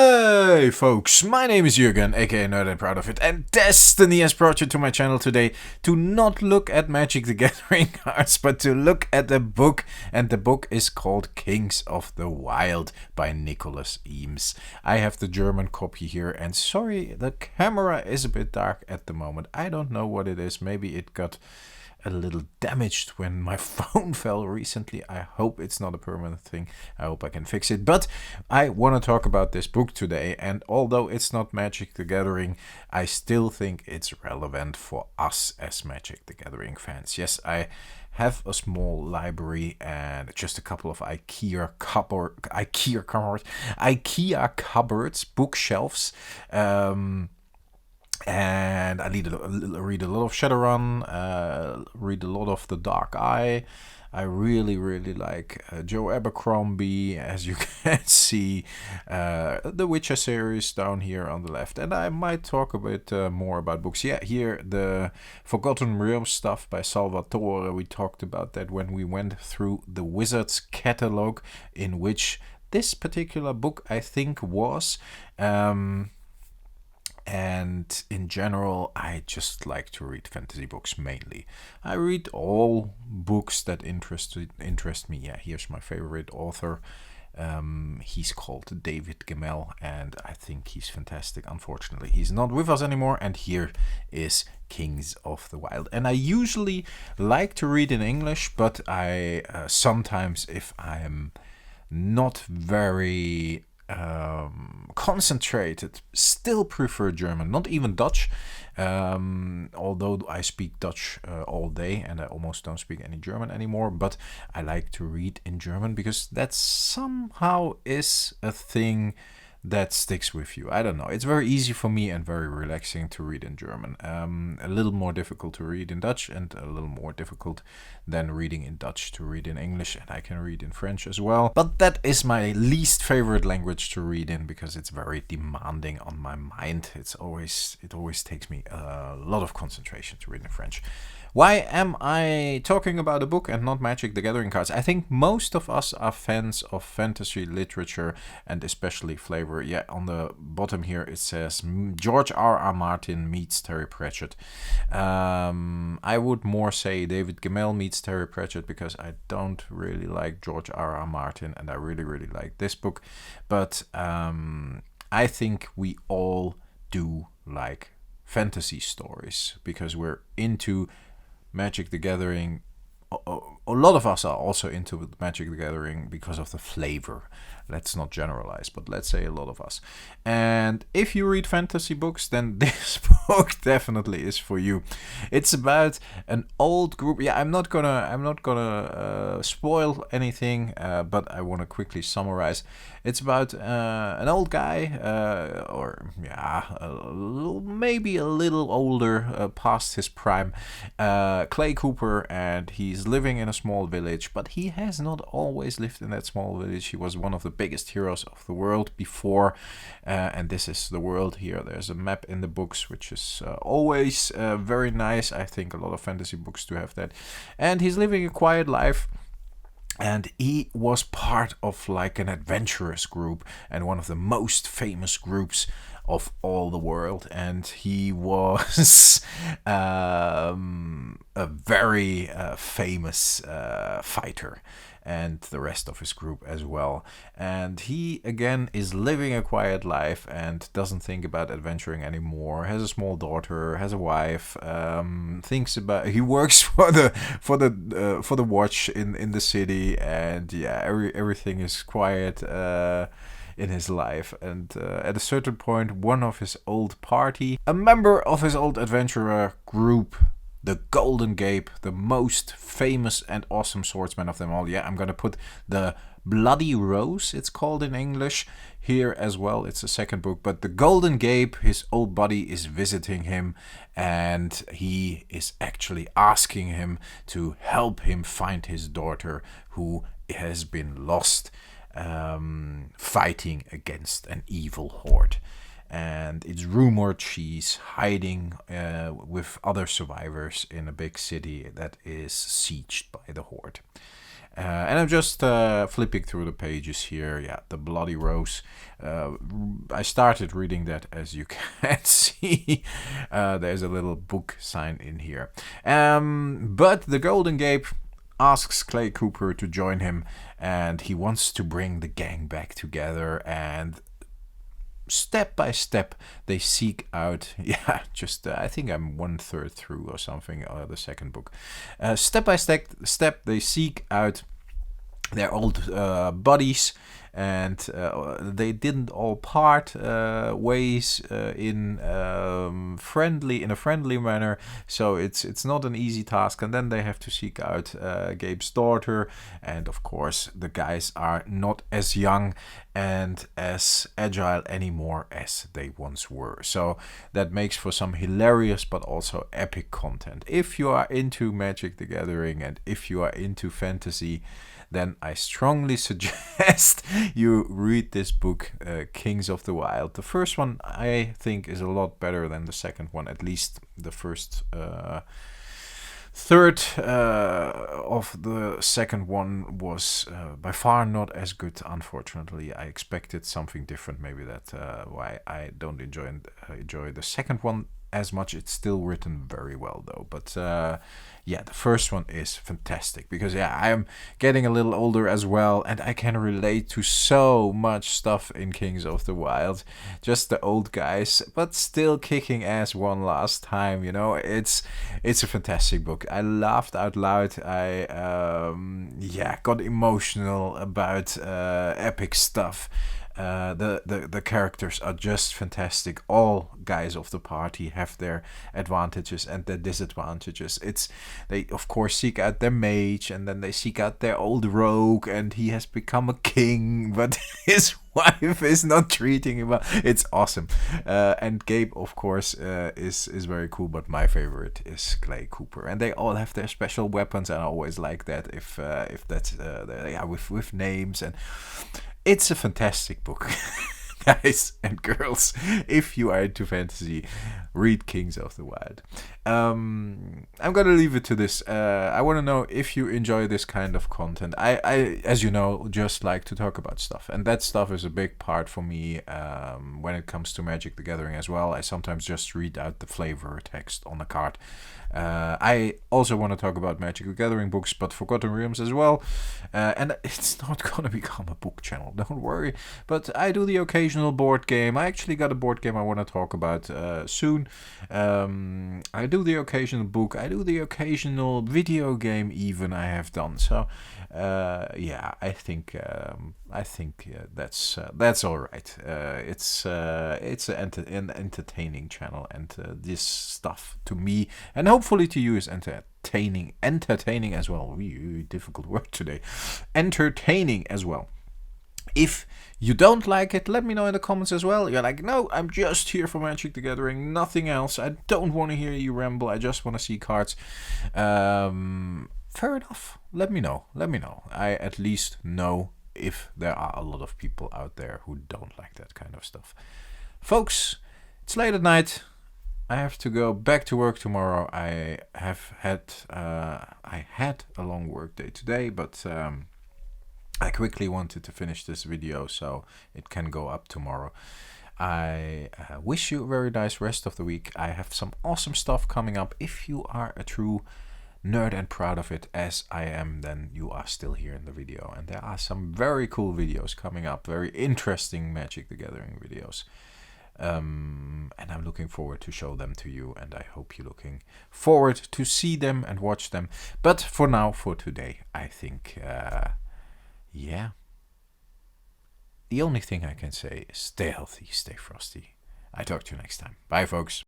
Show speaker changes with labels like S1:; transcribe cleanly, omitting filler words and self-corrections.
S1: Hey folks, my name is Jürgen, aka Nerd and Proud of It, and Destiny has brought you to my channel today to not look at Magic the Gathering cards, but to look at the book, and the book is called Kings of the Wyld by Nicholas Eames. I have the German copy here, and sorry, the camera is a bit dark at the moment. I don't know what it is, maybe it got a little damaged when my phone fell recently. I hope it's not a permanent thing. I hope I can fix it. But I want to talk about this book today, and although it's not Magic the Gathering, I still think it's relevant for us as Magic the Gathering fans. Yes, I have a small library and just a couple of IKEA cupboards, bookshelves. And I read a lot of Shadowrun, read a lot of The Dark Eye. I really like Joe Abercrombie, as you can see, the Witcher series down here on the left. And I might talk a bit more about books. Yeah, here, the Forgotten Realms stuff by Salvatore. We talked about that when we went through the Wizards catalog, in which this particular book, I think, was. And in general, I just like to read fantasy books mainly. I read all books that interest me. Yeah, here's my favorite author. He's called David Gemmell, and I think he's fantastic. Unfortunately, he's not with us anymore, and here is Kings of the Wyld. And I usually like to read in English, but I sometimes, if I'm not very concentrated, still prefer German, not even Dutch, although I speak Dutch all day and I almost don't speak any German anymore, but I like to read in German because that somehow is a thing that sticks with you. I don't know, it's very easy for me and very relaxing to read in German. A little more difficult to read in Dutch, and a little more difficult than reading in Dutch to read in English, and I can read in French as well. But that is my least favorite language to read in because it's very demanding on my mind. It always takes me a lot of concentration to read in French. Why am I talking about a book and not Magic the Gathering cards? I think most of us are fans of fantasy literature and especially flavor. Yeah, on the bottom here it says George R.R. Martin meets Terry Pratchett. I would more say David Gemmell meets Terry Pratchett because I don't really like George R.R. Martin, and I really like this book. But I think we all do like fantasy stories because we're into Magic the Gathering. A lot of us are also into Magic the Gathering because of the flavor. Let's not generalize, but let's say a lot of us. And if you read fantasy books, then this book definitely is for you. It's about an old group. Yeah, I'm not gonna spoil anything, but I want to quickly summarize. It's about an old guy, maybe a little older, past his prime, Clay Cooper, and he's living in a small village, but he has not always lived in that small village. He was one of the biggest heroes of the world before, and this is the world here. There's a map in the books, which is always very nice. I think a lot of fantasy books do have that. And he's living a quiet life. And he was part of like an adventurous group and one of the most famous groups of all the world. And he was a very famous fighter, and the rest of his group as well. And he again is living a quiet life and doesn't think about adventuring anymore. Has a small daughter, has a wife. He works for the watch in the city, and yeah, everything is quiet in his life. And at a certain point, one of his old party, a member of his old adventurer group, the Golden Gape, the most famous and awesome swordsman of them all. Yeah, I'm gonna put the Bloody Rose, it's called in English, here as well. It's a second book, but the Golden Gape, his old buddy, is visiting him, and he is actually asking him to help him find his daughter, who has been lost, fighting against an evil horde. And it's rumored she's hiding with other survivors in a big city that is sieged by the horde. And I'm just flipping through the pages here. Yeah, The Bloody Rose. I started reading that, as you can see. There's a little book sign in here. But the Golden Gabe asks Clay Cooper to join him, and he wants to bring the gang back together, and step by step they seek out I think I'm 1/3 through or something, the second book. Step by step they seek out their old buddies, and they didn't all part ways in a friendly manner, so it's not an easy task. And then they have to seek out Gabe's daughter, and of course the guys are not as young and as agile anymore as they once were, so that makes for some hilarious but also epic content. If you are into Magic the Gathering and if you are into fantasy, then I strongly suggest you read this book, Kings of the Wyld. The first one, I think, is a lot better than the second one. At least the first third of the second one was by far not as good, unfortunately. I expected something different. Maybe that's why I don't enjoy the second one as much. It's still written very well, though. But the first one is fantastic, because I'm getting a little older as well, and I can relate to so much stuff in Kings of the Wyld. Just the old guys, but still kicking ass one last time. It's a fantastic book. I laughed out loud. I got emotional about epic stuff. The characters are just fantastic. All guys of the party have their advantages and their disadvantages. They of course seek out their mage, and then they seek out their old rogue, and he has become a king, but his wife is not treating him well. It's awesome. And Gabe, of course, is very cool, but my favorite is Clay Cooper. And they all have their special weapons, and I always like that if that's with names. And it's a fantastic book. Guys and girls, if you are into fantasy, read Kings of the Wyld. I'm gonna leave it to this. I want to know if you enjoy this kind of content. I, as you know, just like to talk about stuff, and that stuff is a big part for me when it comes to Magic the Gathering as well. I sometimes just read out the flavor text on the card. I also want to talk about Magic the Gathering books, but Forgotten Realms as well. And it's not gonna become a book channel, don't worry. But I do the occasional board game. I actually got a board game I want to talk about soon. I do the occasional book. I do the occasional video game even I have done. So I think that's all right. It's an entertaining channel, and this stuff to me and hopefully to you is entertaining as well. Difficult word today. Entertaining as well. If you don't like it, let me know in the comments as well. You're like, no, I'm just here for Magic the Gathering, nothing else. I don't want to hear you ramble. I just want to see cards. Fair enough. Let me know. I at least know if there are a lot of people out there who don't like that kind of stuff. Folks, it's late at night. I have to go back to work tomorrow. I had a long work day today, but I quickly wanted to finish this video so it can go up tomorrow. I wish you a very nice rest of the week. I have some awesome stuff coming up. If you are a true nerd and proud of it, as I am, then you are still here in the video. And there are some very cool videos coming up, very interesting Magic the Gathering videos. And I'm looking forward to show them to you, and I hope you're looking forward to see them and watch them. But for now, for today, I think, the only thing I can say is stay healthy, stay frosty. I talk to you next time. Bye, folks.